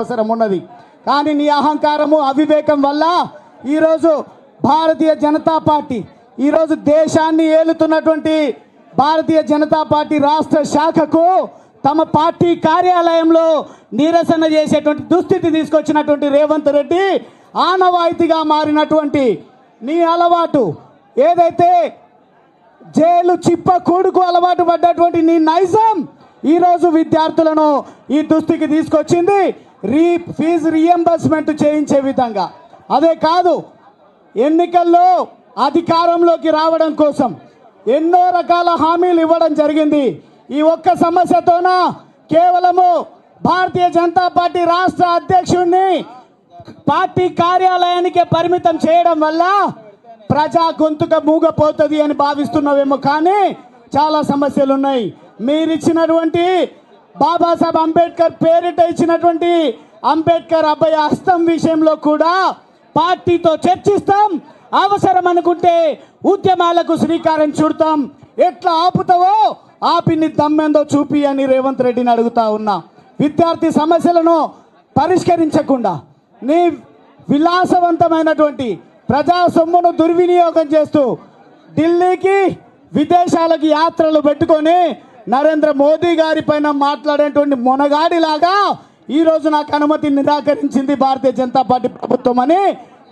అవసరం ఉన్నది. కానీ నీ అహంకారము అవివేకం వల్ల ఈరోజు భారతీయ జనతా పార్టీ ఈరోజు దేశాన్ని ఏలుతున్నటువంటి భారతీయ జనతా పార్టీ రాష్ట్ర శాఖకు తమ పార్టీ కార్యాలయంలో నిరసన చేసేటువంటి దుస్థితి తీసుకొచ్చినటువంటి రేవంత్ రెడ్డి ఆనవాయితీగా మారినటువంటి నీ అలవాటు ఏదైతే జైలు చిప్ప కూడుకు అలవాటు పడ్డటువంటి నీ నైజం ఈరోజు విద్యార్థులను ఈ దుస్థితికి తీసుకొచ్చింది. ఫీజు రియంబర్స్మెంట్ చేయించే విధంగా. అదే కాదు, ఎన్నికల్లో అధికారంలోకి రావడం కోసం ఎన్నో రకాల హామీలు ఇవ్వడం జరిగింది. ఈ ఒక్క సమస్యతోన కేవలము భారతీయ జనతా పార్టీ రాష్ట్ర అధ్యక్షుడిని పార్టీ కార్యాలయానికే పరిమితం చేయడం వల్ల ప్రజా గొంతుక మూగపోతుంది అని భావిస్తున్నావేమో, కానీ చాలా సమస్యలు ఉన్నాయి. మీరిచ్చినటువంటి బాబాసాహెబ్ అంబేద్కర్ పేరిట ఇచ్చినటువంటి అంబేద్కర్ అభయ హస్తం విషయంలో కూడా పార్టీతో చర్చిస్తాం, అవసరం అనుకుంటే ఉద్యమాలకు శ్రీకారం చుడతాం. ఎట్లా ఆపుతావో ఆపిని దమ్మెందో చూపి అని రేవంత్ రెడ్డిని అడుగుతా ఉన్నా. విద్యార్థి సమస్యలను పరిష్కరించకుండా నీ విలాసవంతమైనటువంటి ప్రజా సొమ్మును దుర్వినియోగం చేస్తూ ఢిల్లీకి విదేశాలకు యాత్రలు పెట్టుకొని నరేంద్ర మోదీ గారి పైన మాట్లాడేటువంటి మొనగాడిలాగా ఈరోజు నాకు అనుమతి నిరాకరించింది భారతీయ జనతా పార్టీ ప్రభుత్వం అని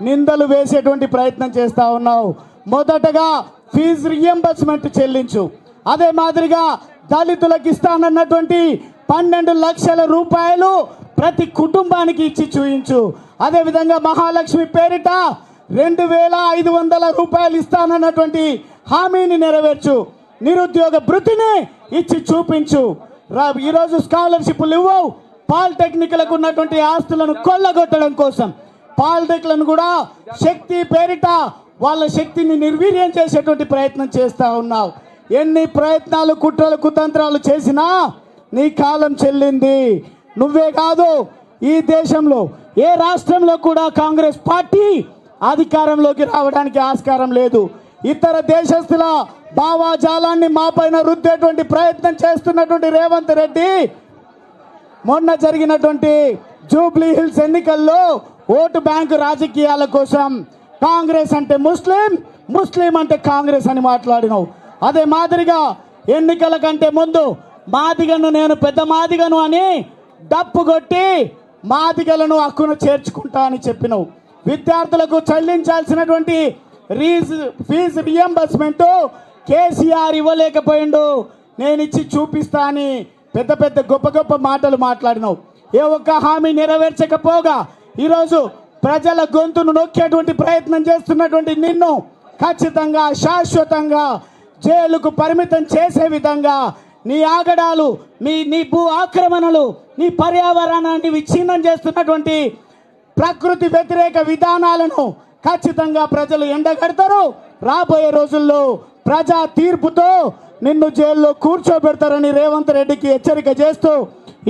నిందలు వేసేటువంటి ప్రయత్నం చేస్తూ ఉన్నావు. మొదటగా ఫీజు రియంబర్స్మెంట్ చెల్లించు. అదే మాదిరిగా దళితులకు ఇస్తానన్నటువంటి 12 లక్షల రూపాయలు ప్రతి కుటుంబానికి ఇచ్చి చూయించు. అదేవిధంగా మహాలక్ష్మి పేరిట 2500 రూపాయలు ఇస్తానన్నటువంటి హామీని నెరవేర్చు. నిరుద్యోగ భృతిని ఇచ్చి చూపించు. ఈరోజు స్కాలర్షిప్లు ఇవ్వవు. పాలిటెక్నిక్లకు ఉన్నటువంటి ఆస్తులను కొల్లగొట్టడం కోసం పాలిటెక్లను కూడా శక్తి పేరిట వాళ్ళ శక్తిని నిర్వీర్యం చేసేటువంటి ప్రయత్నం చేస్తూ ఉన్నావు. ఎన్ని ప్రయత్నాలు కుట్రలు కుతంత్రాలు చేసినా నీ కాలం చెల్లింది. నువ్వే కాదు, ఈ దేశంలో ఏ రాష్ట్రంలో కూడా కాంగ్రెస్ పార్టీ అధికారంలోకి రావడానికి ఆస్కారం లేదు. ఇతర దేశస్తుల భావాజాలాన్ని మాపైన రుద్దేటువంటి ప్రయత్నం చేస్తున్నటువంటి రేవంత్ రెడ్డి మొన్న జరిగినటువంటి జూబ్లీ హిల్స్ ఎన్నికల్లో ఓటు బ్యాంకు రాజకీయాల కోసం కాంగ్రెస్ అంటే ముస్లిం, ముస్లిం అంటే కాంగ్రెస్ అని మాట్లాడినావు. అదే మాదిరిగా ఎన్నికల కంటే ముందు మాదిగను నేను పెద్ద మాదిగను అని డప్పు కొట్టి మాదిగలను హక్కును చేర్చుకుంటా అని చెప్పినావు. విద్యార్థులకు చెల్లించాల్సినటువంటి ఫీజు రియంబర్స్మెంట్ కేసీఆర్ ఇవ్వలేకపోయిండు, నేను ఇచ్చి చూపిస్తా అని పెద్ద పెద్ద గొప్ప గొప్ప మాటలు మాట్లాడినావు. ఏ ఒక్క హామీ నెరవేర్చకపోగా ఈరోజు ప్రజల గొంతును నొక్కేటువంటి ప్రయత్నం చేస్తున్నటువంటి నిన్ను ఖచ్చితంగా శాశ్వతంగా జైలుకు పరిమితం చేసే విధంగా నీ ఆగడాలు, నీ భూ ఆక్రమణలు, నీ పర్యావరణాన్ని విచ్ఛిన్నం చేస్తున్నటువంటి ప్రకృతి వ్యతిరేక విధానాలను ఖచ్చితంగా ప్రజలు ఎండగడతారు. రాబోయే రోజుల్లో ప్రజా తీర్పుతో నిన్ను జైల్లో కూర్చోబెడతారని రేవంత్ రెడ్డికి హెచ్చరిక చేస్తూ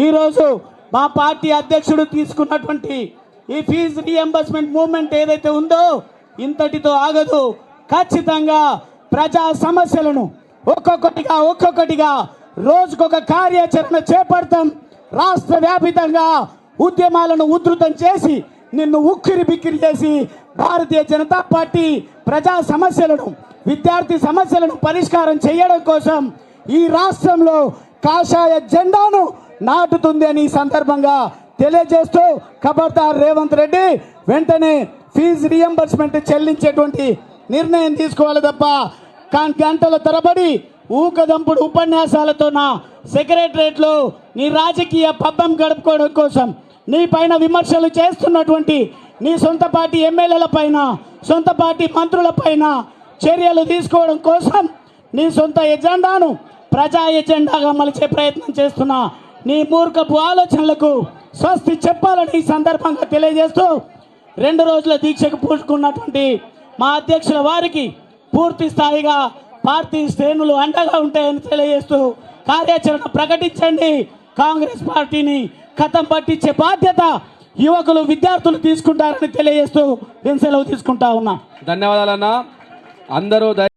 ఈరోజు మా పార్టీ అధ్యక్షుడు తీసుకున్నటువంటి ఈ ఫీజు రియంబర్స్మెంట్ మూవ్మెంట్ ఏదైతే ఉందో ఇంతటితో ఆగదు. ఖచ్చితంగా ప్రజా సమస్యలను ఒక్కొక్కటిగా రోజుకొక కార్యాచరణ చేపడతాం. రాష్ట్ర వ్యాపితంగా ఉద్యమాలను ఉధృతం చేసి నిన్ను ఉక్కిరి బిక్కిరి చేసి భారతీయ జనతా పార్టీ ప్రజా సమస్యలను, విద్యార్థి సమస్యలను పరిష్కారం చేయడం కోసం ఈ రాష్ట్రంలో కాషాయ జెండాను నాటుతుంది అని ఈ సందర్భంగా తెలియజేస్తూ ఖబర్దార్ రేవంత్ రెడ్డి వెంటనే ఫీజు రియంబర్స్మెంట్ చెల్లించేటువంటి నిర్ణయం తీసుకోవాలి తప్ప గంటల తరబడి ఊకదంపుడు ఉపన్యాసాలతో నా సెక్రటరేట్లో నీ రాజకీయ పబ్బం గడుపుకోవడం కోసం నీ పైన విమర్శలు చేస్తున్నటువంటి నీ సొంత పార్టీ ఎమ్మెల్యేల పైన, సొంత పార్టీ మంత్రుల పైన చర్యలు తీసుకోవడం కోసం నీ సొంత ఎజెండాను ప్రజా ఎజెండాగా మలిచే ప్రయత్నం చేస్తున్న నీ మూర్ఖపు ఆలోచనలకు స్వస్తి చెప్పాలని ఈ సందర్భంగా తెలియజేస్తూ 2 రోజుల దీక్షకు పూనుకున్నటువంటి మా అధ్యక్షుల వారికి పూర్తి స్థాయిగా పార్టీ శ్రేణులు అండగా ఉంటాయని తెలియజేస్తూ కార్యాచరణ ప్రకటించండి. కాంగ్రెస్ పార్టీని కథం పట్టించే బాధ్యత యువకులు, విద్యార్థులు తీసుకుంటారని తెలియజేస్తూ నేను సెలవు తీసుకుంటా ఉన్నా. ధన్యవాదాలన్నా. అందరూ